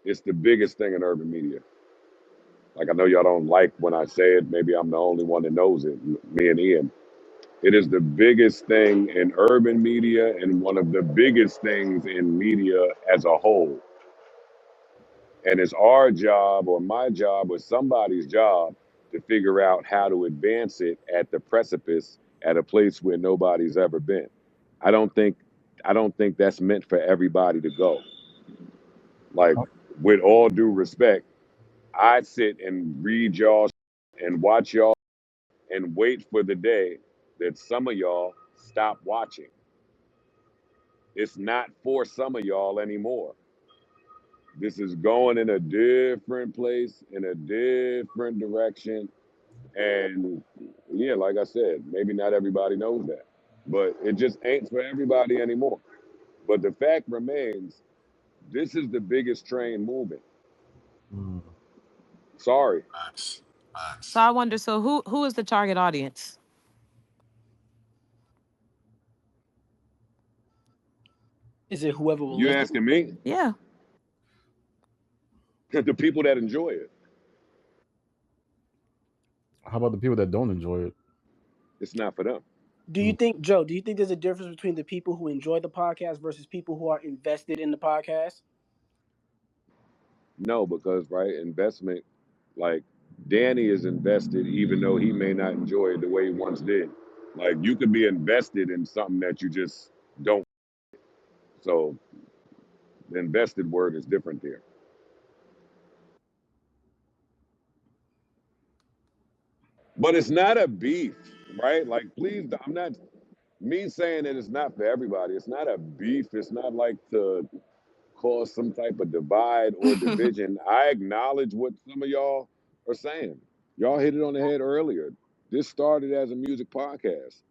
It's the biggest thing in urban media. Like, I know y'all don't like when I say it. Maybe I'm the only one that knows it. Me and Ian. It is the biggest thing in urban media and one of the biggest things in media as a whole. And it's our job or my job or somebody's job to figure out how to advance it at the precipice at a place where nobody's ever been. I don't think I don't think that's meant for everybody to go. Like, with all due respect, I sit and read y'all and watch y'all and wait for the day that some of y'all stop watching. It's not for some of y'all anymore. This is going in a different place, in a different direction. And yeah, like I said, maybe not everybody knows that, but it just ain't for everybody anymore. But the fact remains, this is the biggest train moving. Mm. Sorry. Facts. So Facts. I wonder, so who is the target audience? Is it whoever will You listen? asking me? Yeah. The people that enjoy it. How about the people that don't enjoy it? It's not for them. Do you think, Joe? Do you think there's a difference between the people who enjoy the podcast versus people who are invested in the podcast? No, because right, investment, like Danny is invested even though he may not enjoy it the way he once did. Like, you could be invested in something that you just don't. So the invested word is different there. But it's not a beef, right? Like, please, I'm not me saying that it's not for everybody. It's not a beef. It's not like to cause some type of divide or division. I acknowledge what some of y'all are saying. Y'all hit it on the head earlier. This started as a music podcast.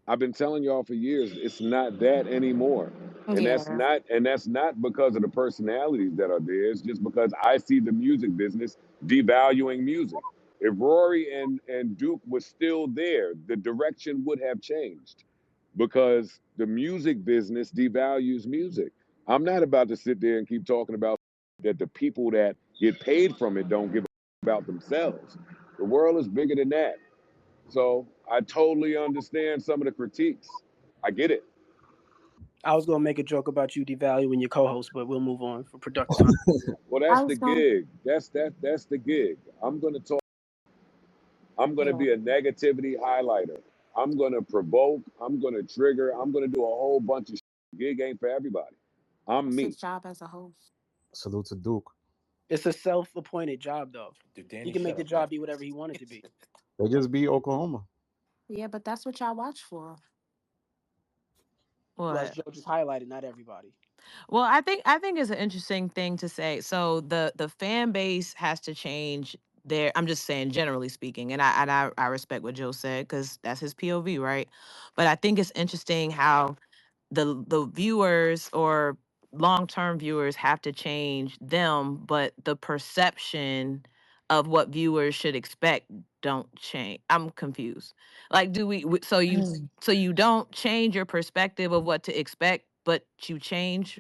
I've been telling y'all for years it's not that anymore. And Yeah. that's not because of the personalities that are there. It's just because I see the music business devaluing music. If Rory and Duke was still there, the direction would have changed because the music business devalues music. I'm not about to sit there and keep talking about that the people that get paid from it don't give about themselves. The world is bigger than that. So I totally understand some of the critiques. I get it. I was gonna make a joke about you devaluing your co-host, but we'll move on for productive time. Well, I that's the was going. gig. That's the gig. I'm gonna talk. I'm gonna Yeah. be a negativity highlighter. I'm gonna provoke. I'm gonna trigger. I'm gonna do a whole bunch of shit. Gig ain't for everybody. I'm It's me. his job as a host. Salute to Duke. It's a self-appointed job, though. Dude, He Danny, can make shut the up, man. job be whatever he wanted to be. They just beat Oklahoma. Yeah, but that's what y'all watch for. Well, as What? Joe just highlighted, not everybody. Well, I think it's an interesting thing to say. So the fan base has to change their. I'm just saying, generally speaking, and I respect what Joe said because that's his POV, right? But I think it's interesting how the viewers or long-term viewers have to change them, but the perception of what viewers should expect don't change. I'm confused. Like, so you don't change your perspective of what to expect, but you change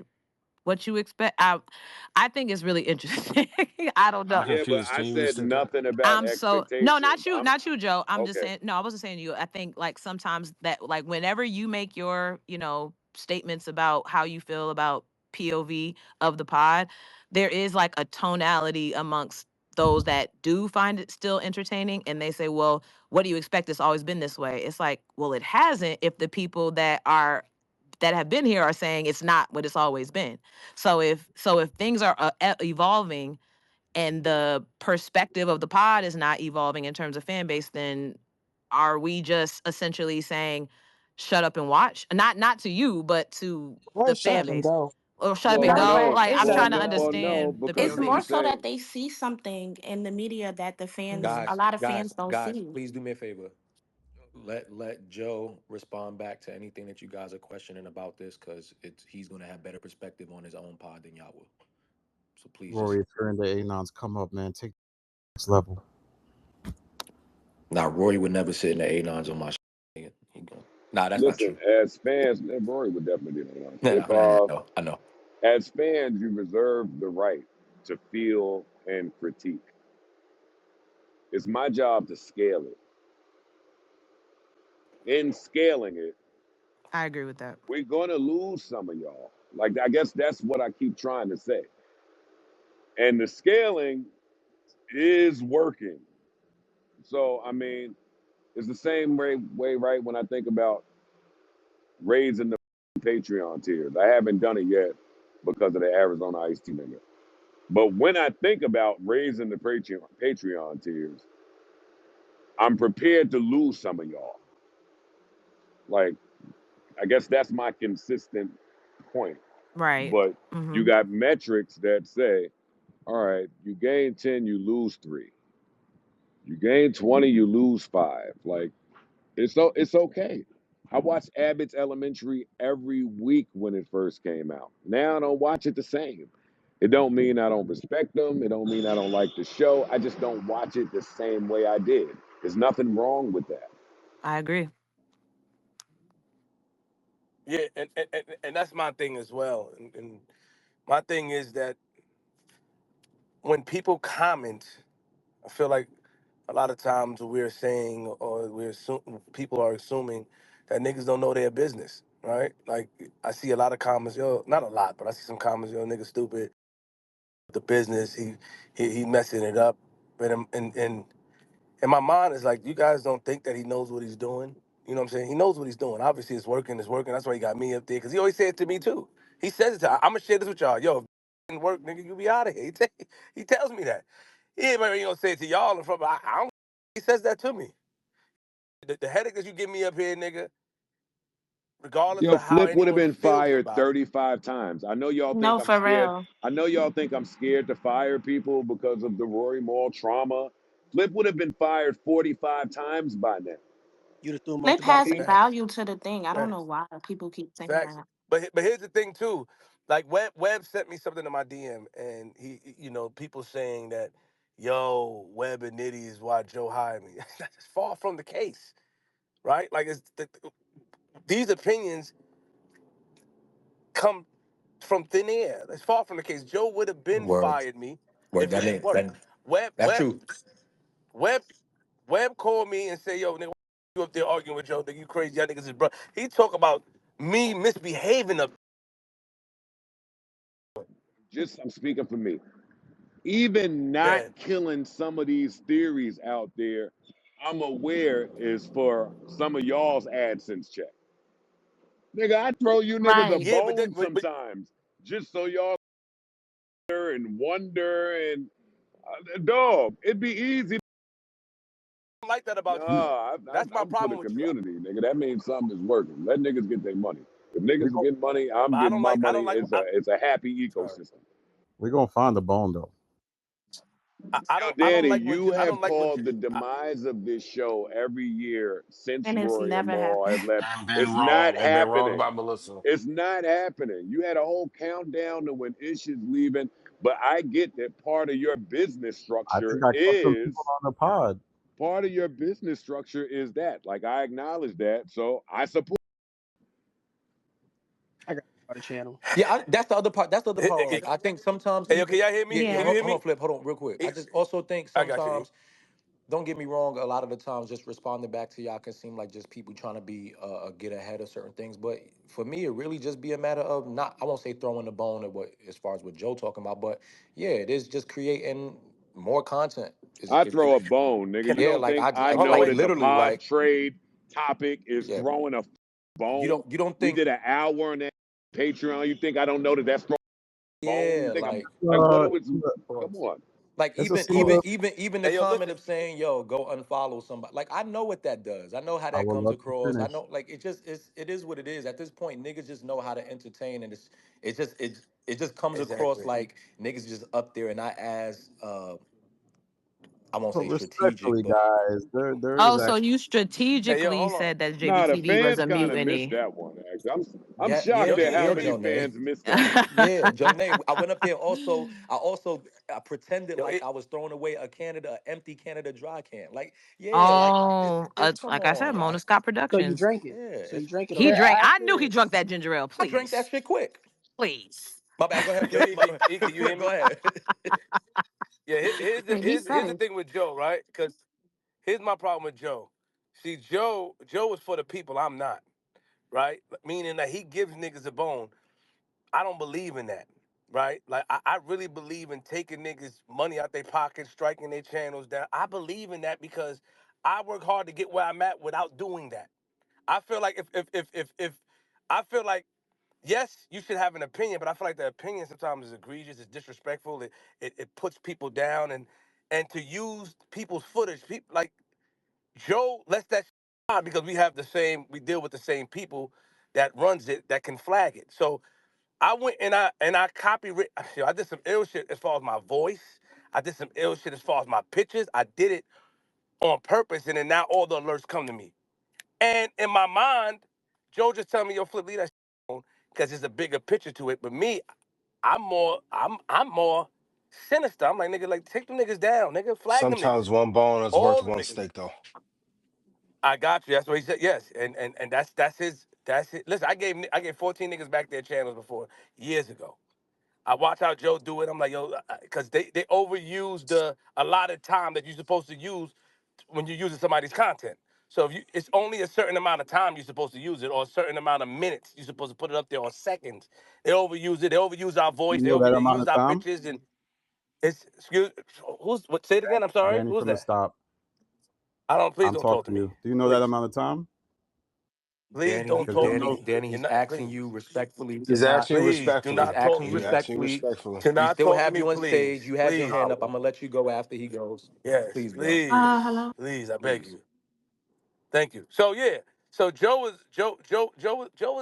what you expect. I think it's really interesting. I don't I'm know. Yeah, but confused. I Can you said restate that? nothing about I'm so no, expectations. not you, I'm not you, Joe. I'm just okay. saying. No, I wasn't saying you. I think like sometimes that like whenever you make your statements about how you feel about POV of the pod, there is like a tonality amongst those that do find it still entertaining, and they say, "Well, what do you expect? It's always been this way." It's like, well, it hasn't. If the people that have been here are saying it's not what it's always been. So if things are evolving and the perspective of the pod is not evolving in terms of fan base, then are we just essentially saying shut up and watch? Not to you, but to Or the shut fan up and base. go. Or shut up Well, and No, go. but no. Like I'm it's Well, trying to no. Well, no, understand the because it's what more POV. he's so saying. that they see something in the media that the fans, Mhm. a Guys, lot of fans guys, don't guys, see. please do me a favor. Let Joe respond back to anything that you guys are questioning about this, because he's gonna have better perspective on his own pod than y'all will. So please just Rory, if you're in the A9s, come up, man. Take the next level. now. Rory would never sit in the A9s on my. He go. Nah, that's not Listen, true. as fans, Rory would definitely be the one. No, If I know. I know. as fans, you reserve the right to feel and critique. It's my job to scale it. In scaling it, I agree with that. we're going to lose some of y'all. Like, I guess that's what I keep trying to say. And the scaling is working. So, I mean, it's the same way, right? When I think about raising the Patreon tiers, I haven't done it yet because of the Arizona Ice Tea nigga. But when I think about raising the Patreon tiers, I'm prepared to lose some of y'all. Like, I guess that's my consistent point. Right. But Mm-hmm. you got metrics that say, all right, you gain 10, you lose 3. You gain 20, you lose 5. Like, it's okay. I watched Abbott's Elementary every week when it first came out. Now I don't watch it the same. It don't mean I don't respect them. It don't mean I don't like the show. I just don't watch it the same way I did. There's nothing wrong with that. I agree. Yeah, and that's my thing as well. And my thing is that when people comment, I feel like a lot of times we're saying or people are assuming that niggas don't know their business, right? Like I see a lot of comments, yo, not a lot, but I see some comments, yo, nigga stupid, the business, he messing it up, and my mind is like, you guys don't think that he knows what he's doing. You know what I'm saying? He knows what he's doing. Obviously, it's working. It's working. That's why he got me up there. Because he always said it to me, too. He says it to I'm going to share this with y'all. Yo, if it didn't work, nigga, you be out of here. He tells me that. He ain't going to say it to y'all in front, but I don't. He says that to me. The headache that you give me up here, nigga, regardless Yo, of how Flip would have anyone been feels fired about it. 35 times. I know y'all think No, I'm for scared. real. I know y'all think I'm scared to fire people because of the Rory Moore trauma. Flip would have been fired 45 times by now. You'd have threw him out Flip the has balcony. Facts. value to the thing. I don't know Facts. why people keep saying Facts. that. But here's the thing too, like Webb sent me something in my DM, and you know people saying that, yo, Webb and Nitty is why Joe hired me. That's far from the case, right? Like these opinions come from thin air. That's far from the case. Joe would have been Word, fired me word. if it didn't work. Webb That's Webb true. Webb Webb called me and said, yo, nigga, you up there arguing with Joe? Nigga, you crazy? Y'all niggas is bro. He talk about me misbehaving up. Just, I'm speaking for me. Even not Good. killing some of these theories out there, I'm aware is for some of y'all's AdSense check. Nigga, I throw you niggas a Right. Yeah, bone but sometimes just so y'all and wonder and dog. It'd be easy. don't like that about you. Nah, That's my I'm for the problem with you. community, nigga. That means something is working. Let niggas get their money. If We niggas are gon' getting money, I'm But I getting don't my like. I money. don't like. It's a happy Sorry. ecosystem. we gonna find the bone though. I Yo, don't. I don't Danny, like what you you. I have don't like what called you. the demise of this show every year since And it's Rory and never Maul happened. have left. And been It's not wrong. And been wrong happening. about Melissa. It's not happening. You had a whole countdown to when Ish is leaving, but I get that part of your business I structure think I kept some people is on the pod. that. Like, I acknowledge that, so I support. I got a channel. Yeah, that's the other part. That's the other Hey, part. hey, Like, I think sometimes yo, can even y'all hear me? yeah. Can Yeah. you hear Hold on, me? Flip. Hold on, real quick. I just also think I got you. sometimes, don't get me wrong, a lot of the times just responding back to y'all can seem like just people trying to be get ahead of certain things. But for me, it really just be a matter of not, I won't say throwing the bone at what as far as what Joe talking about, but yeah, it is just creating more content. I throw a bone, nigga. Can You Yeah, don't like think I I just hold on? know like Wait. that the literally pod like trade topic is yeah. throwing a bone? You don't We think did an hour on that Patreon. You think I don't know that that's throwing a bone? You yeah, think I'm like like, what Uh, are we? Come on. like it's a even slew even of. even even the Hey, yo, comment listen. of saying yo go unfollow somebody, like I know what that does, I know how I that would comes love to across, I finish. know like it is what it is at this point. Niggas just know how to entertain, and it just comes across Exactly. like niggas just up there and not as I won't But say strategic respectfully, but guys, there is Oh, so actually. you Hey, yo, strategically hold on. said that Nah, the JBPD was fans a kind of missed mutiny. that one. Actually, I'm yeah shocked at how many Jonay. fans missed that one. Yeah, Jonay. I went up there. I pretended Yo, like I was throwing away a Canada, an empty Canada dry can. Like, yeah, like Oh, it's come like I said, on, Mona like, Scott So you Productions. drank yeah, it. So you it's drank it He But already. drank. I after knew he drunk that ginger ale. I drank that Please, shit quick. please. My bad. Go ahead. Yo, Go ahead. E, can you hear Go me? ahead. Yeah, Man, he's here's the safe. thing with Joe, right? Because here's my problem with Joe. See, Joe is for the people. I'm not, right? Meaning that he gives niggas a bone. I don't believe in that, right? Like I really believe in taking niggas money out their pockets, striking their channels down. I believe in that because I work hard to get where I'm at without doing that. I feel like if I feel like yes, you should have an opinion, but I feel like the opinion sometimes is egregious, it's disrespectful, it puts people down, and to use people's footage, people like Joe lets that slide because we deal with the same people that runs it that can flag it. So I went and I copyright. I did some ill shit as far as my voice. I did some ill shit as far as my pictures. I did it on purpose, and then now all the alerts come to me. And in my mind, Joe just tell me, "Yo, Flip, leave that alone," because there's a bigger picture to it. But me, I'm more sinister. I'm like, nigga, like take them niggas down, nigga, flag them niggas, Sometimes one bone is worth all the one niggas. steak, though. I got you. That's what he said. Yes, and that's his. Listen, I gave 14 niggas back their channels before years ago. I watch how Joe do it. I'm like, yo, because they overuse the allotted time that you're supposed to use when you're using somebody's content. So if you, it's only a certain amount of time you're supposed to use it, or a certain amount of minutes you're supposed to put it up there, or seconds. They overuse it. They overuse our voice. You know that They amount use of our time? pictures, and it's excuse. Who's what? Say it again. I'm sorry. Danny Who's from the that? Stop. I don't. Please I'm don't talk to talking to me. you. Do you know that Please, amount of time? please don't Danny, Because you talk to know, me. Danny, You're he's not. asking you Please, respectfully to He's not. asking you please do He's respectfully. not talk asking to you He's me. asking you respectfully. respectfully. Do We not still talk to have me, you on stage. please. You have your Please. hand up. I'm gonna let you go after he goes. Yes, Please, bro. please, Hello. please. I beg Please. you. Thank you. So yeah. So Joe is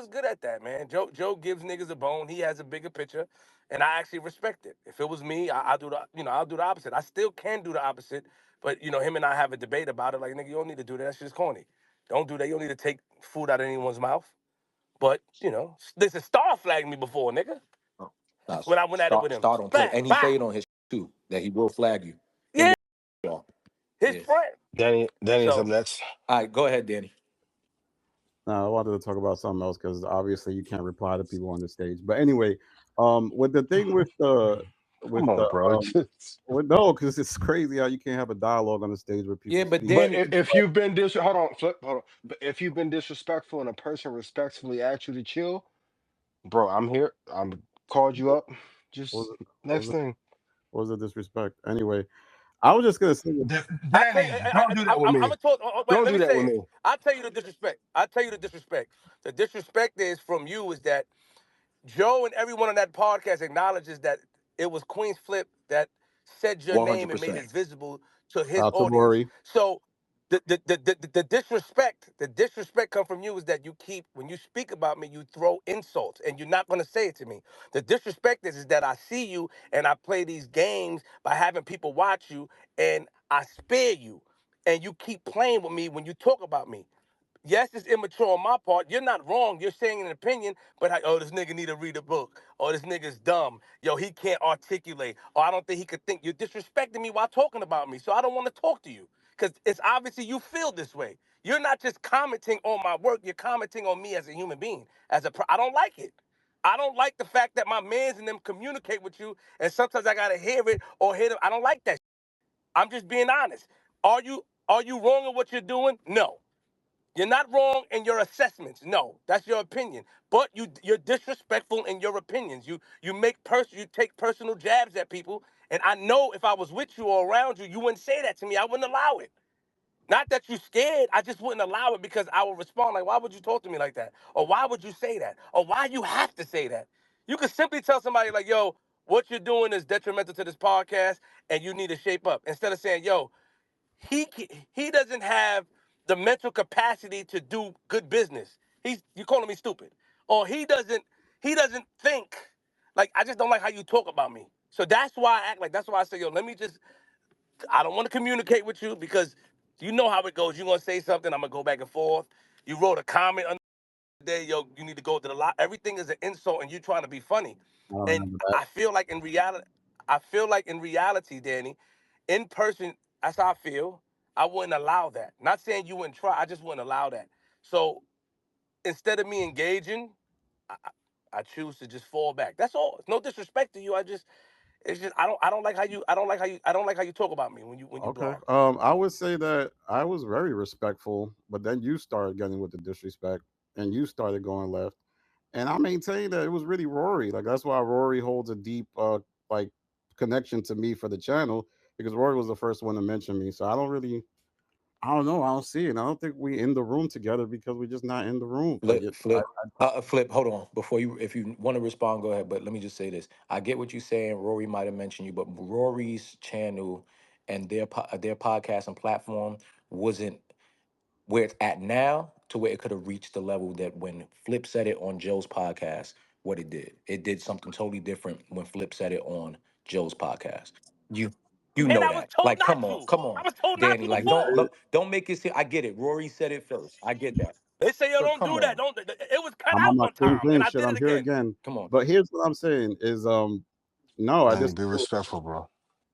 good at that, man. Joe gives niggas a bone. He has a bigger picture, and I actually respect it. If it was me, I'll do the I'll do the opposite. I still can do the opposite, but him and I have a debate about it. Like nigga, you don't need to do that. That shit's corny. Don't do that. You don't need to take food out of anyone's mouth. But listen, Star flagged me before, nigga. Oh, nah, When I went at it with him, Star don't play, bang, and he bow. said on his too that he will flag you in Yeah, your. his Yeah. friend. Danny's up So next. All right, go ahead, Danny. no, I wanted to talk about something else because obviously you can't reply to people on the stage. But anyway, with the thing with Come on, the bro. no, because it's crazy how you can't have a dialogue on the stage where Yeah, people but speak. But Danny, if you've been hold on, Flip, hold on. But if you've been disrespectful and a person respectfully asked you to chill, bro, I'm here. I'm called you up. What Just was it? What next was it? thing. What was the disrespect? Anyway, I was just gonna say, I tell you, Danny, don't do that with I'm me. gonna talk. Wait, Don't let do me that say with it. me. I tell you the disrespect. I tell you the disrespect. The disrespect is from you is that Joe and everyone on that podcast acknowledges that it was QueenzFlip that said your name and made 100%. it visible to his out to audience. Rory. So the disrespect come from you is that you keep when you speak about me, you throw insults and you're not gonna say it to me. The disrespect is that I see you and I play these games by having people watch you and I spare you and you keep playing with me when you talk about me. Yes, it's immature on my part. You're not wrong. You're saying an opinion, but this nigga need to read a book. Or this nigga's dumb. Yo, he can't articulate. Or I don't think he could think. You're disrespecting me while talking about me. So I don't want to talk to you. Because it's obviously you feel this way. You're not just commenting on my work. You're commenting on me as a human being. I don't like it. I don't like the fact that my mans and them communicate with you, and sometimes I gotta hear it or hear them. I don't like that. I'm just being honest. Are you wrong in what you're doing? No. You're not wrong in your assessments. No, that's your opinion. But you're disrespectful in your opinions. You take personal jabs at people. And I know if I was with you or around you, you wouldn't say that to me. I wouldn't allow it. Not that you're scared. I just wouldn't allow it because I would respond like, why would you talk to me like that? Or why would you say that? Or why you have to say that? You could simply tell somebody like, yo, what you're doing is detrimental to this podcast and you need to shape up. Instead of saying, yo, he doesn't have the mental capacity to do good business. You calling me stupid, or he doesn't think. Like I just don't like how you talk about me. So that's why I act like that's why I say yo. Let me just. I don't want to communicate with you because you know how it goes. You're gonna say something. I'm gonna go back and forth. You wrote a comment day, yo, you need to go to the lot. Everything is an insult, and you trying to be funny. I don't And remember that. I feel like in reality, Danny, in person, that's how I feel. I wouldn't allow that. Not saying you wouldn't try. I just wouldn't allow that. So instead of me engaging, I, I I choose to just fall back. That's all. It's no disrespect to you. It's just I don't like how you talk about me when you Okay. blog. I would say that I was very respectful, but then you started getting with the disrespect, and you started going left. And I maintain that it was really Rory. Like that's why Rory holds a deep like connection to me for the channel because Rory was the first one to mention me. So I don't know. I don't see it. I don't think we in the room together because we're just not in the room. Like Flip, flip, flip. Hold on, before you, if you want to respond, go ahead. But let me just say this: I get what you're saying. Rory might have mentioned you, but Rory's channel and their podcast and platform wasn't where it's at now to where it could have reached the level that when Flip said it on Joe's podcast, what it did. It did something totally different when Flip said it on Joe's podcast. You you And know I was that. told Like, not come to. I on, was told not Danny. to Like, before. don't make it seem. I get it. Rory said it first. I get that. They say yo But don't come do that. on, Don't. It was cut I'm out on my one King time, and James I shit. did it I'm here again. again. come on. But here's what I'm saying is no, I Danny, just be respectful, bro.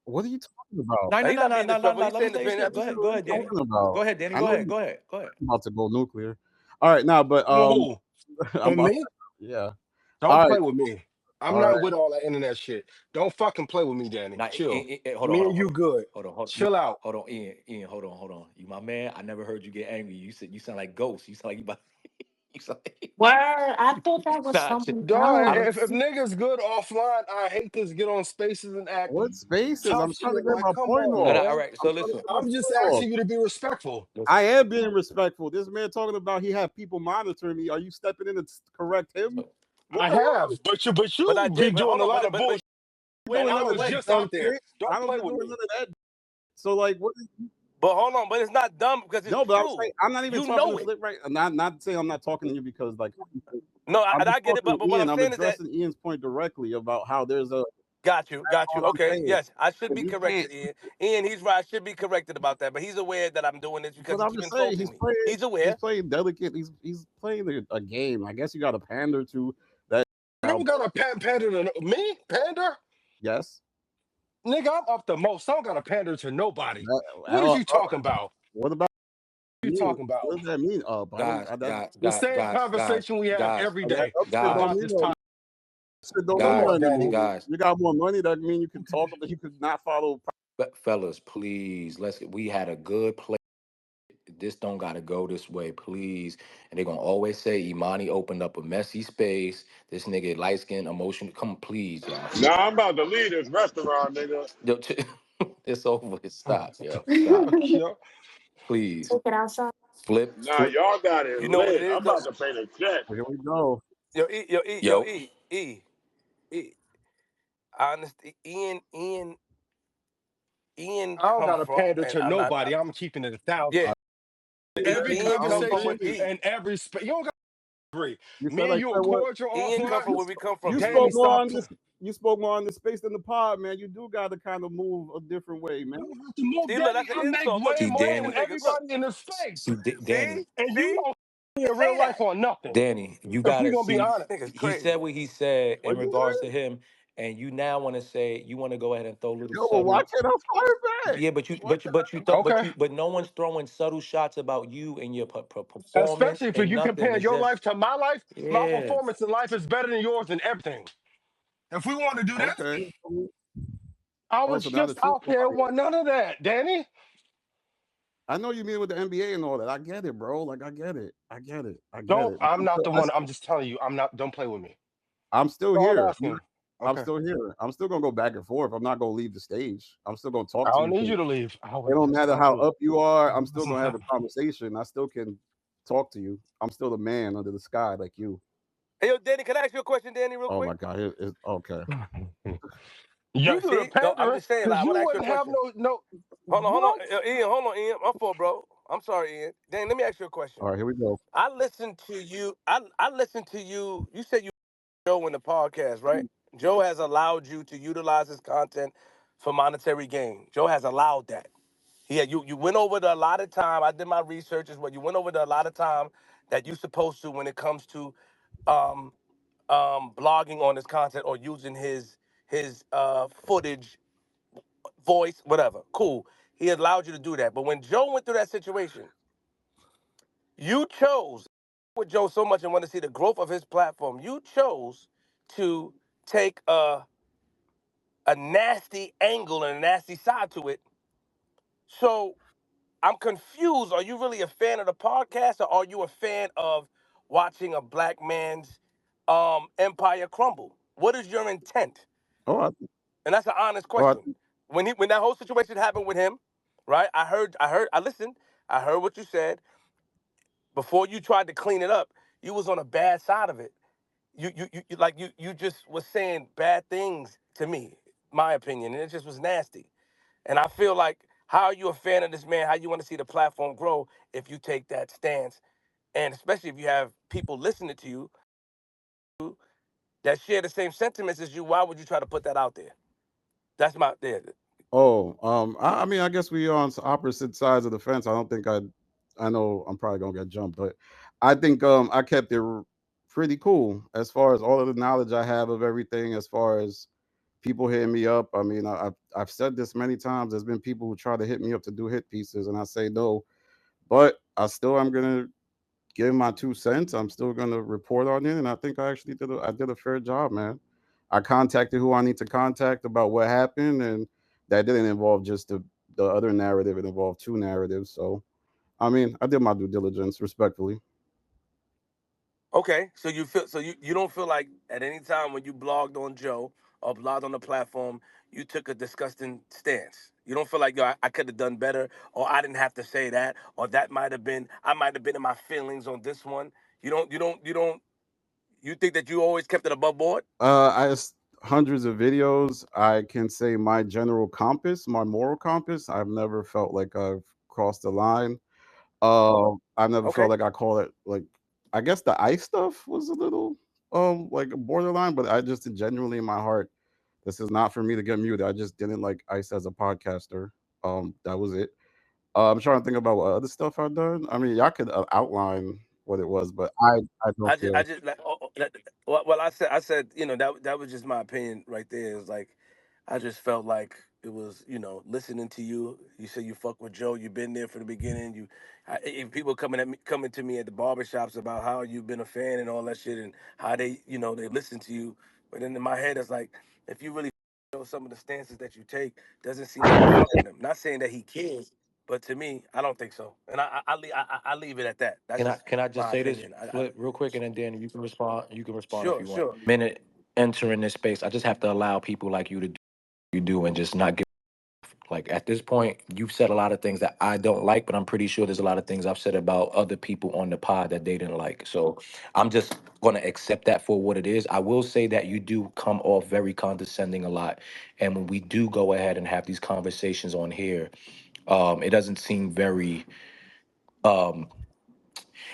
what are you talking about? No, Now, no, he's no, not no, being no, no, disrespectful. no. He's Let me saying the finish same. this. That's Go the ahead, truth. go What are ahead, you Danny. talking about? Go ahead, Danny. I Go know ahead, you're go ahead, go ahead. about to go nuclear. All right, now, but Who? Who? I'm And me? yeah. Don't All right, play with me. I'm all not right. with all that internet shit. Don't fucking play with me, Danny. Now, Chill. hold on, Me hold and on, you good. hold on. You, Chill out. hold on, Ian, hold on. You my man. I never heard you get angry. You said you sound like Ghost. You sound like you about. You sound like, Word. I thought that was nah, something Dog, I'm, if else. niggas good offline, I hate to get on spaces and act What spaces? tough I'm trying to shit. get Like, my come point on, no, no, off. all man. right. I'm So trying to listen, get my I'm just point off. asking you to be respectful. listen. I am being respectful. This man talking about he have people monitoring me. Are you stepping in to correct him? What I the have, hell? but But I you be did. But doing hold a on. lot of But bullshit. I where don't And do I none I'm of was wait. that just dumb out there. shit. I Don't don't play be with doing me. none of that. So like, what? But hold on. But it's not dumb because it's No, but I'm saying true. I'm not even You talking to know it. Flip right. I'm not saying I'm not talking to you because like No, I'm just I get it. talking But to what I'm Ian. I'm saying is that addressing Ian's point directly about how there's a got you, got you. all I'm Okay, saying. yes, I should Like, be you can't. corrected, Ian. Ian, he's right. I should be corrected about that. But he's aware that I'm doing this because But he I'm keep just saying insulting me. He's aware. he's playing delicate. He's playing a game. I guess you got to pander to that. You don't got a pander to me? Pander? Yes. Nigga, I'm up the most. I don't got to pander to nobody. That, What is you talking about? what about What you me? talking about? What does that mean? Budden, Guys, that The same conversation we have guys, every that day other shit don't guys, about mean this no time. shit don't Come mean on, nothing Danny. anymore. guys. You got more money. That mean you can talk, but you could not follow. But fellas, please, we had a good play. This don't gotta go this way, please. And they're gonna always say Imani opened up a messy space. This nigga light skin, emotional. Come, please, y'all. Nah, I'm about to leave this restaurant, nigga. Yo, it's over. Stop, yo. Stop. Fuck, yo. Please. Take it outside. Flip, Nah, flip. y'all got it You know what it lit. is I'm though. about to pay the check. Here we go. Yo, E. Honestly, Ian I don't come got to from, pander and to I'm not. nobody. I'm keeping it 1,000. Yeah, Every Ian I don't come know. from conversation what E. and every you don't got to agree. You said Me and like you said are what? cordial Ian come offline. from where we come from, You E. Danny, spoke more stop. on this. You spoke more on the space than the pod, man. You do got to kind of move a different way, man. You don't have to move, See, look, Danny. that's an I make insult. Look, way you see, more playing than with Danny. niggas. Look, everybody in the space. See, see, Danny. And you see, don't in real say life that. on nothing. Danny, you If we gotta gonna be see. honest. Niggas He said crazy. what he said in What you regards say? to him, and you now want to say you want to go ahead and throw little Yo, well, why subtle. can't I fire back? Yeah, What the Okay. but no one's throwing subtle shots about you and your performance Especially if and you nothing. compare It's your just life to my life, my yeah. performance in life is better than yours in everything. If we want to do that, okay. I Oh, was so now the just truth out come there, out. want none of that, Danny. I know you mean with the NBA and all that. I get it, bro. Like I get it. I get it. I get Don't. it. I'm not the one. I'm just telling you. I'm not. Don't play with me. I'm still That's all I'm here. asking. I'm Okay. still here. I'm still gonna go back and forth. I'm not gonna leave the stage. I'm still gonna I talk to don't you. need you to leave. Oh It wait, don't that's matter not how true. up you are. I'm still gonna have a conversation. I still can talk to you. I'm still the man under the sky, like you. Hey, yo, Danny, can I ask you a question, Danny, real Oh quick? my God. Okay. You do the See, no, I'm pandering just saying. Like, because I want you to ask you a wouldn't have question. no. Hold on, What? Ian. Hold on, Ian. My fault, bro. I'm sorry, Ian. Danny, let me ask you a question. All right, here we go. I listened to you. I listened to you. You said you Joe in the podcast, right? Joe has allowed you to utilize his content for monetary gain. Joe has allowed that. You went over the allotted time. I did my research as well. You went over the allotted time that you're supposed to when it comes to um, blogging on his content or using his footage, voice, whatever. Cool. He allowed you to do that. But when Joe went through that situation, you chose with Joe so much and want to see the growth of his platform. You chose to take a nasty angle and a nasty side to it. So I'm confused. Are you really a fan of the podcast, or are you a fan of watching a black man's empire crumble? What is your intent? Oh, And that's an honest oh, question. When that whole situation happened with him, right? I listened. I heard what you said. Before you tried to clean it up, you was on a bad side of it. You just was saying bad things to me, my opinion, and it just was nasty. And I feel like, how are you a fan of this man? How you want to see the platform grow if you take that stance? And especially if you have people listening to you that share the same sentiments as you, why would you try to put that out there? That's my there. oh, I mean, I guess we on opposite sides of the fence. I don't think I know I'm probably gonna get jumped, but I think I kept it pretty cool as far as all of the knowledge I have of everything. As far as people hitting me up, I mean, I've said this many times. There's been people who try to hit me up to do hit pieces, and I say no. But I still am gonna give my 2 cents. I'm still gonna report on it, and I think I actually did a fair job, man. I contacted who I need to contact about what happened, and that didn't involve just the other narrative. It involved two narratives. So, I mean, I did my due diligence, respectfully. Okay, so you don't feel like at any time when you blogged on Joe or blogged on the platform, you took a disgusting stance. You don't feel like, yo, I could have done better, or I didn't have to say that, or that might have been, I might have been in my feelings on this one. You think that you always kept it above board? I just hundreds of videos. I can say my general compass, my moral compass. I've never felt like I've crossed the line. I never felt Okay. like I call it like, I guess the ice stuff was a little like borderline, but I just genuinely in my heart, this is not for me to get muted. I just didn't like ice as a podcaster. That was it. I'm trying to think about what other stuff I've done. I mean, y'all could outline what it was, but I don't I feel. just like, well, I said, that was just my opinion right there. It's like, I just felt like it was, listening to you. You say you fuck with Joe. You've been there from the beginning. If people coming to me at the barbershops about how you've been a fan and all that shit, and how they listen to you. But then in my head, it's like, if you really know some of the stances that you take, doesn't seem like you fuck with him. Not saying that he cares, but to me, I don't think so. And I leave it at that. That's just Can I just my say this, opinion. Flip, real quick, and then Danny, you can respond. You can respond if Sure, you want. sure. Minute entering this space, I just have to allow people like you to do what you do and just not give. Like at this point, you've said a lot of things that I don't like, but I'm pretty sure there's a lot of things I've said about other people on the pod that they didn't like. So I'm just going to accept that for what it is. I will say that you do come off very condescending a lot, and when we do go ahead and have these conversations on here, it doesn't seem very. Um,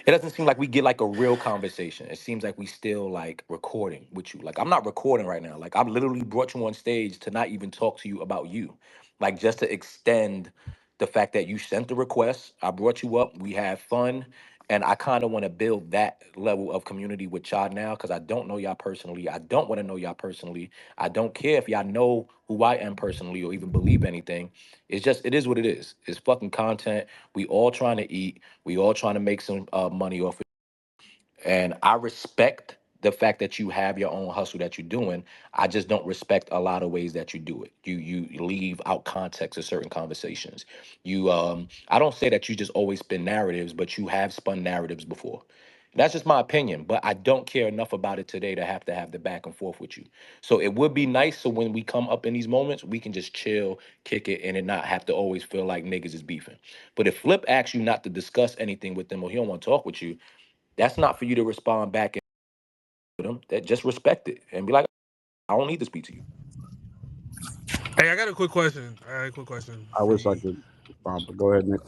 it doesn't seem like we get like a real conversation. It seems like we still like recording with you. Like I'm not recording right now. Like I've literally brought you on stage to not even talk to you about you. Like just to extend the fact that you sent the request. I brought you up. We had fun. And I kind of want to build that level of community with y'all now because I don't know y'all personally. I don't want to know y'all personally. I don't care if y'all know who I am personally or even believe anything. It's just, it is what it is. It's fucking content. We all trying to eat. We all trying to make some money off it. And I respect the fact that you have your own hustle that you're doing. I just don't respect a lot of ways that you do it. You leave out context of certain conversations. I don't say that you just always spin narratives, but you have spun narratives before. That's just my opinion, but I don't care enough about it today to have the back and forth with you. So it would be nice so when we come up in these moments, we can just chill, kick it, and it not have to always feel like niggas is beefing. But if Flip asks you not to discuss anything with them or he don't want to talk with you, that's not for you to respond back with them. That just respect it and be like, I don't need to speak to you. Hey, I got a quick question. I got a quick question I for wish I you. could respond, but go ahead, Nick.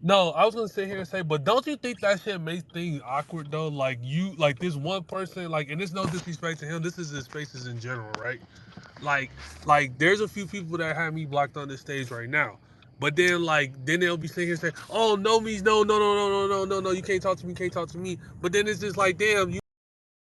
No, I was gonna sit here and say, but don't you think that shit makes things awkward though? Like you, like this one person, like, and it's no disrespect to him. This is his spaces in general, right? Like, like there's a few people that have me blocked on this stage right now. But then, then they'll be sitting here saying, "Oh, no means no, no, no, no, no, no, no, no. You can't talk to me, can't talk to me." But then it's just like, damn, you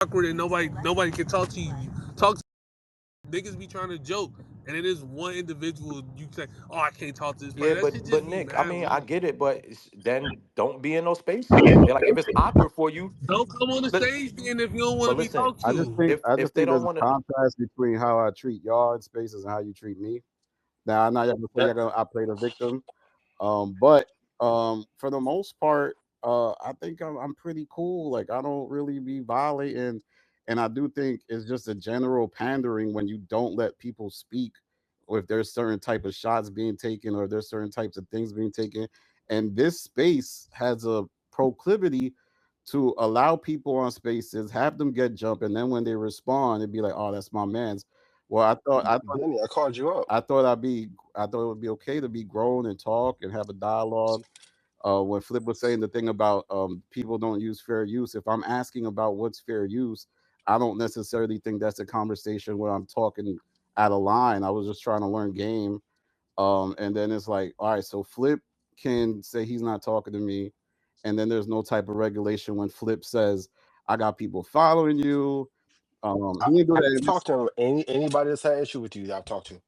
awkward and nobody can talk to you. Talk to niggas be trying to joke, and it is one individual you say, "Oh, I can't talk to this Yeah, person." That shit but just be Nick, I mad mean, I weak. get it, but then don't be in those spaces. Like if it's awkward for you, Don't come on the let, stage then if you don't want but to be listen, talked to. I if just they think don't there's want a to, contrast between how I treat y'all in spaces and how you treat me. Now I know y'all gonna say That I play the victim, but for the most part, I think I'm pretty cool. Like I don't really be violating, and I do think it's just a general pandering when you don't let people speak, or if there's certain type of shots being taken, or there's certain types of things being taken, and this space has a proclivity to allow people on spaces, have them get jump, and then when they respond, it'd be like, "Oh, that's my man's." Well, Danny, I called you up. I thought it would be okay to be grown and talk and have a dialogue. When Flip was saying the thing about people don't use fair use, if I'm asking about what's fair use, I don't necessarily think that's a conversation where I'm talking out of line. I was just trying to learn game. And then it's like, all right, so Flip can say he's not talking to me, and then there's no type of regulation when Flip says, I got people following you. He didn't do that I've in this. talked to him. Anybody that's had an issue with you, I've talked to,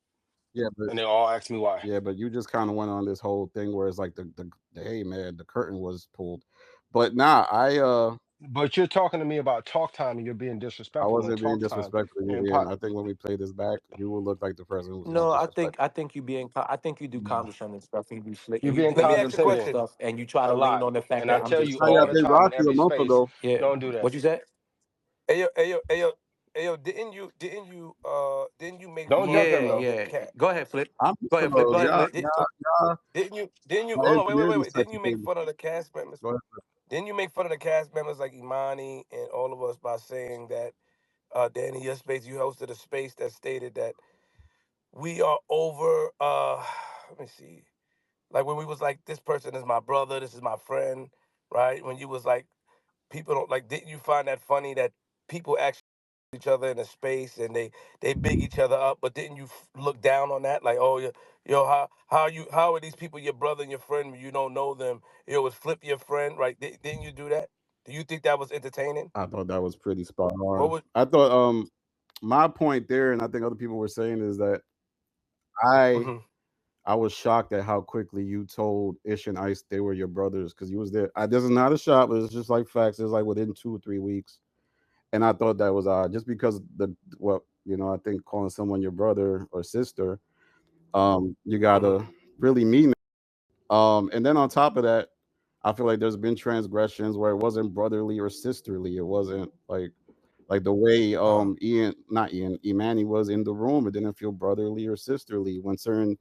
Yeah, but and they all ask me why. Yeah, but you just kind of went on this whole thing where it's like the hey man, the curtain was pulled. But nah, But you're talking to me about talk time, and you're being I disrespectful when wasn't being talk time disrespectful to and you, Ian. I think when we play this back, you will look like the person who's not no, disrespectful. I think you being, I think you do condescending stuff, and you be slick, you're and you being do Let me ask you a ignorant condescending question. stuff, and you try a to lean lot, on the fact and I that I'm tell just you How y'all all the trolling. did time in Raqi a every month space, ago. Yeah, don't do that. what you said? Ayo, didn't you make Don't fun of jump him Yeah, though. the yeah. cat? Go ahead, Flip. I'm Go ahead, Flip. Go ahead, y'all Flip. Did, y'all didn't you my hold on, ingenuity wait. Didn't section you make thing. fun of the cast members? Go ahead. Didn't you make fun of the cast members like Imani and all of us by saying that Danny, your space, you hosted a space that stated that we are over let me see. Like when we was like, this person is my brother, this is my friend, right? When you was like, people don't like, didn't you find that funny that people actually each other in a space and they big each other up, but didn't you look down on that? Like, oh, yo, how are these people your brother and your friend when you don't know them? Yo, was Flip your friend, right? Didn't you do that? Do you think that was entertaining? I thought that was pretty spot What on. was? I thought my point there, and I think other people were saying, is that I Mhm. I was shocked at how quickly you told Ish and Ice they were your brothers because you was there. This is not a shot, but it's just like facts. It's like within 2 or 3 weeks, and I thought that was odd, just because I think calling someone your brother or sister, you Mhm. gotta really mean it. And then on top of that, I feel like there's been transgressions where it wasn't brotherly or sisterly. It wasn't like the way Uh-huh. not Ian, Imani was in the room. It didn't feel brotherly or sisterly when certain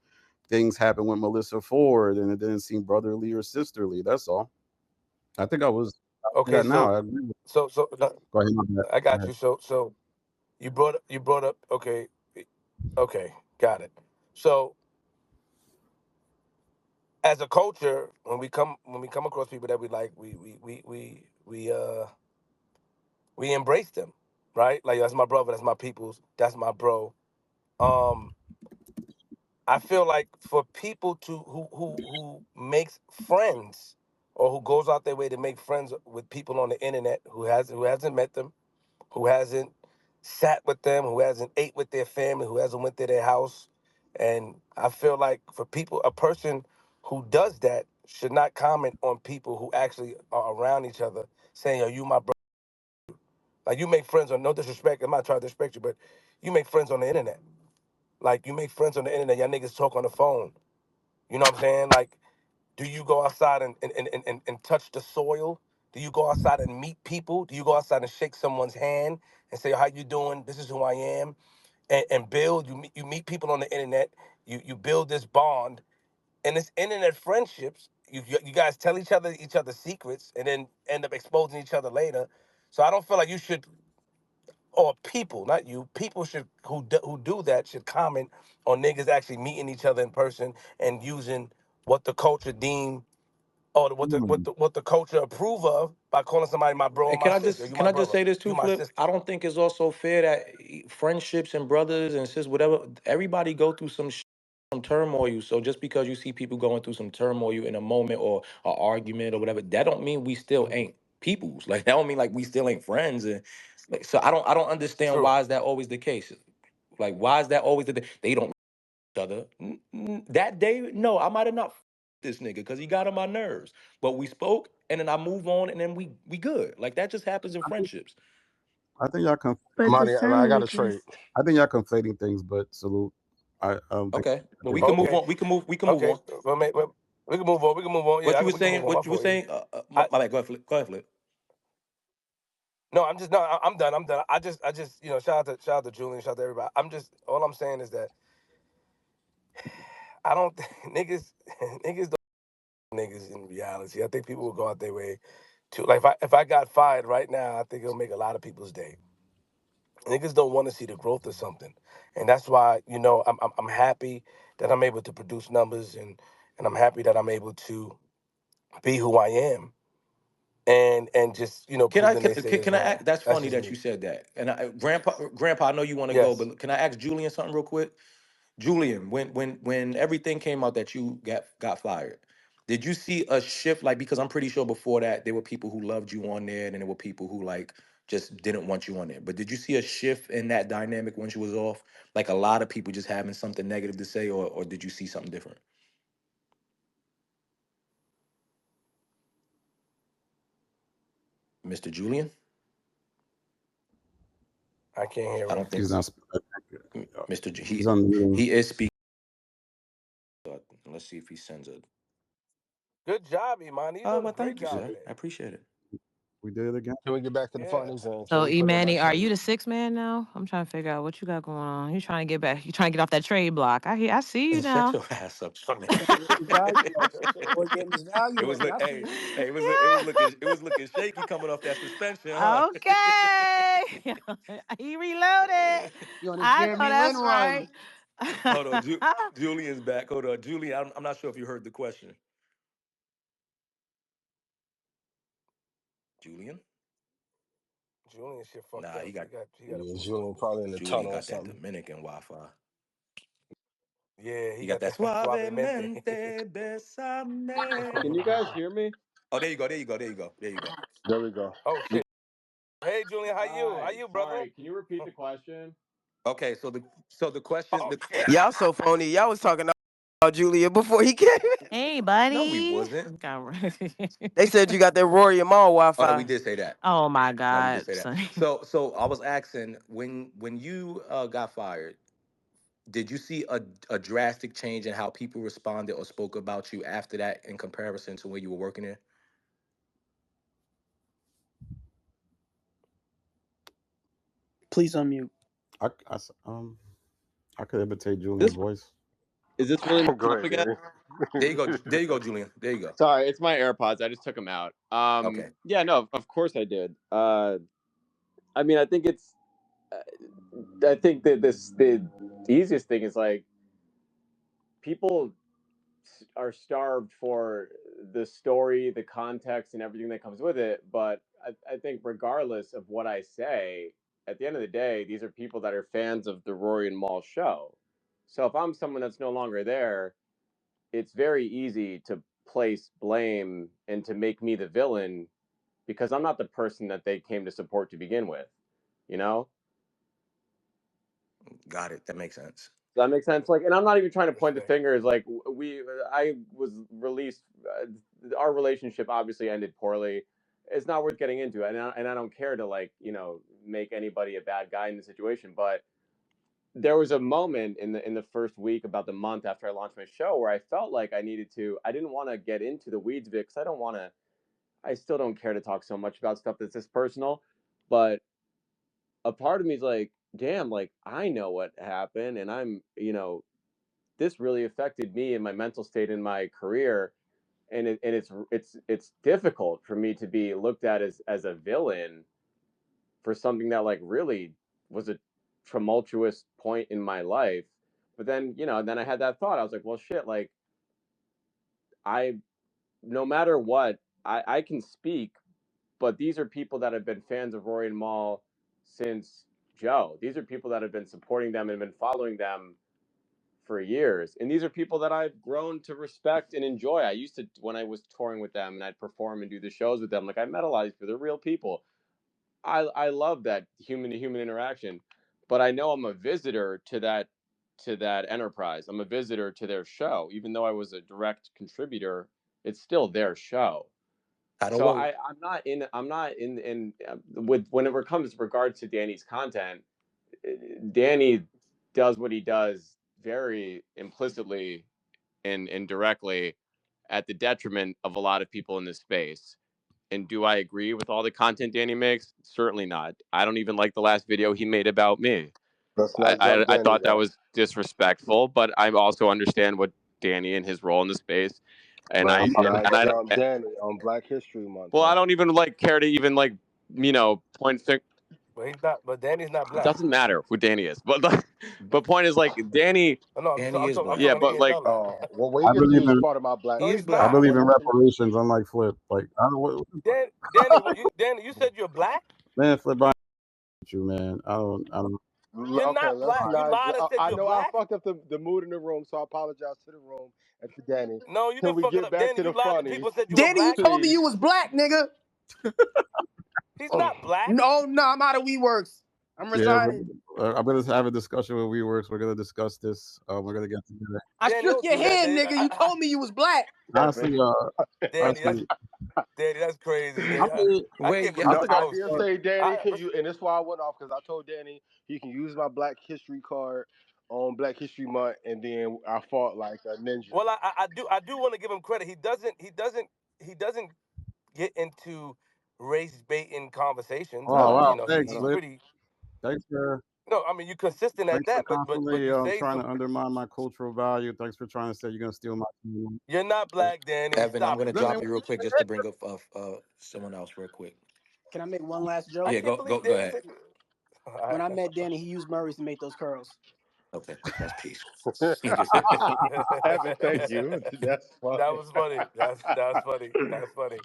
things happened with Melissa Ford, and it didn't seem brotherly or sisterly. That's all. I think I see Okay, that now. so I agree with. no, Go ahead, my bad. I Go got ahead. you. So you brought up okay, got it. So as a culture, when we come across people that we like, we embrace them, right? Like that's my brother, that's my people's, that's my bro. Um, I feel like for people to who makes friends or who goes out their way to make friends with people on the internet who hasn't met them, who hasn't sat with them, who hasn't ate with their family, who hasn't went to their house, and I feel like for people, a person who does that should not comment on people who actually are around each other, saying, "Are you my brother?" Like you make friends on no disrespect. I'm not trying to disrespect you, but you make friends on the internet. Like you make friends on the internet. Y'all niggas talk on the phone. You know what I'm saying? Like, do you go outside and touch the soil? Do you go outside and meet people? Do you go outside and shake someone's hand and say, "How you doing? This is who I am," and build? You meet people on the internet. You build this bond, and this internet friendships. You guys tell each other secrets, and then end up exposing each other later. So I don't feel like you should, or people, not you, people should who do that should comment on niggas actually meeting each other in person and using what the culture deem or Hmm. what the culture approve of by calling somebody my bro or And my sister. You can my I just brother. say this You too, my Flip? sister. I don't think it's also fair that friendships and brothers and sisters, whatever, everybody go through some turmoil. So just because you see people going through some turmoil in a moment or an argument or whatever, that don't mean we still Mhm. ain't peoples. Like that don't mean like we still ain't friends. And like, so I don't understand True. why is that always the case. Like, why is that always they don't each other? That day, no, I might have not this nigga because he got on my nerves. But we spoke, and then I move on, and then we good. Like that just happens in friendships. I think y'all But the Money, I got a sandwiches. trade. I think y'all conflating things, but salute. I don't think. Okay, well we can move Okay, on. We can move okay. on. We can move on. We can move on. What Yeah, you were we can move saying? on. My What you were fault. saying? I My bad. Go ahead, Flip. Go ahead, Flip. no, I'm just no. I'm done. I'm done. I just shout out to Julian. Shout out to everybody. All I'm saying is that I don't niggas niggas don't niggas in reality. I think people will go out their way to like if I got fired right now, I think it'll make a lot of people's day. Niggas don't want to see the growth of something, and that's why I'm happy that I'm able to produce numbers and I'm happy that I'm able to be who I am and just Can prove I the naysayers can I wrong. ask? That's That's funny just that me. you said that. And Grandpa, I know you want to go, Yes, but can I ask Julian something real quick? Julian, when everything came out that you got fired, did you see a shift? Like, because I'm pretty sure before that there were people who loved you on there, and there were people who like just didn't want you on there. But did you see a shift in that dynamic once you was off? Like a lot of people just having something negative to say, or did you see something different, Mr. Julian? I can't hear I him. don't think He's so. not. Mr. He's on meeting. He is speaking. Let's see if he sends a. Good job, Imani. You doing a Well, great thank you, job sir. today. I appreciate it. We did it again. Can we get back to the Yeah. funnies and can So, we put in my Imani, are you trade? the sixth man now? I'm trying to figure out what you got going on. You trying to get back? You trying to get off that trade block? I see you Shut now. your ass up, man. Trying to get his value up. Boy, getting his It value was up. look, I see hey, you. hey, it was looking shaky coming off that suspension, huh? Okay. He reloaded. You on a I know Jeremy Lin that's run. right. Hold on, Julian's back. Hold on, Julian. I'm not sure if you heard the question. Julian? Julian shit fucked Nah, up. He got to Yeah, boost up. Julian probably in the Julian tunnel or got that something. Dominican Wi-Fi. Yeah, he He got got that that suavemente. suavemente Can besame. you guys hear me? Oh, there you go. There you go. There you go. There you go. There we go. Oh shit. Hey Julian, how you? How Hi. you, brother? Sorry. Can you repeat the question? Okay, so the question, Oh the shit. Y'all so phony. Y'all was talking about Julia before he came. Hey, no, we buddy. wasn't. They said you got that Rory and Mal Oh no, we Wi-Fi. did say that. Oh my No, we did God, say that. son. So I was asking when you got fired, did you see a drastic change in how people responded or spoke about you after that in comparison to when you were working there? Please unmute. I, I s- um I could imitate Julian's This voice. is this really messing Go up ahead, again? Gary. There you go. There you go, Julian. There you go. Sorry, it's my AirPods. I just took them out. Okay. Yeah, no, of course I did. I mean, I think it's. I think that the easiest thing is like people are starved for the story, the context, and everything that comes with it. But I think regardless of what I say, at the end of the day, these are people that are fans of the Rory and Maul show. So if I'm someone that's no longer there, it's very easy to place blame and to make me the villain because I'm not the person that they came to support to begin with. You know? Got it. That makes sense. Does that make sense? Like, and I'm not even trying to point the Respect. fingers. Like, I was released. Our relationship obviously ended poorly. It's not worth getting into, and I don't care to like make anybody a bad guy in the situation. But there was a moment in the first week, about the month after I launched my show, where I felt like I needed to. I didn't want to get into the weeds of it because I don't want to. I still don't care to talk so much about stuff that's this personal, but a part of me is like, damn, like I know what happened, and this really affected me and my mental state in my career, and it's difficult for me to be looked at as a villain for something that like really was a tumultuous point in my life. But then then I had that thought. I was like, well, shit, like I no matter what, I can speak, but these are people that have been fans of Rory and Maul since Joe. These are people that have been supporting them and been following them for years. And these are people that I've grown to respect and enjoy. I used to, when I was touring with them and I'd perform and do the shows with them, like I met a lot of these people. They're real people. I love that human to human interaction. but I know I'm a visitor to that enterprise. I'm a visitor to their show, even though I was a direct contributor. It's still their show. So I'm not in with when it comes regards to Danny's content. Danny does what he does very implicitly and indirectly at the detriment of a lot of people in this space. And do I agree with all the content Danny makes? Certainly not. I don't even like the last video he made about me. Let's not jump I Danny thought that though. was disrespectful, but I also understand what Danny and his role in the space. And But Let's I'm not about to, jump Danny on Black History Month, well, I though. don't even care to even point. But he's not. But Danny's not It black. doesn't matter who Danny is, but point is Danny. Oh, no, Danny is I'm black. Yeah, talking to but Ian Dunlap. Oh, well, where I you get to believe use in part of my Black No, He is he's History I black. not. Month? believe What in you think? reparations, unlike Flip. Like I don't Danny, you said you're black. man, Flip. I ain't with you, man. I don't. You're Okay, not let's black. You not. lied and said I you're know I black. fucked up the mood in the room, so I apologize to the room and to Danny. No, you Can didn't we fuck it get up, back Danny. to You the lied to funnies, people and said you were Danny, you black. told me please? you was black, nigga. He's not black. No, I'm out of WeWorks. I'm Yeah, resigning. I'm gonna have a discussion with WeWorks. We're gonna discuss this. We're gonna get together. I Danny, shook don't your do that, hand, Danny. nigga. You told me you was black. Honestly, Danny, honestly, that's crazy, I Danny. mean, I Wait, can't yeah, I believe No, you think I. I go. did say Danny I, can you, and that's why I went off because I told Danny he can use my Black History card on Black History Month, and then I fought like a ninja. well, I do want to give him credit. He doesn't get into race baiting conversations. oh No, wow, I thanks, He's don't. Flip. pretty. Thanks for No, I mean you're consistent at thanks for that, but constantly you say trying some. to undermine my cultural value. Thanks for trying to say you're gonna steal my team. You're not black, Danny. Evan, I'm Stop gonna it. I mean, drop you real quick just to bring up someone else real quick. Can I make one last I joke? Yeah, can't go believe go Danny ahead. said. When I met Danny, he used Murray's to make those curls. Okay, that's peace. Evan, thank you. That's That funny. was funny. That's funny. That's funny.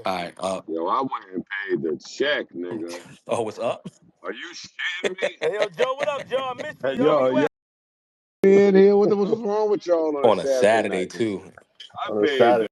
All right. yo, I went and paid the check, nigga. Oh, what's up? Are you shitting me? Hey, yo, Joe, what up, Joe? I missed you, yo. Where Yo, you yo, at? In here, what's wrong with y'all on a On a Saturday Saturday night, man? too. I on a paid Saturday. the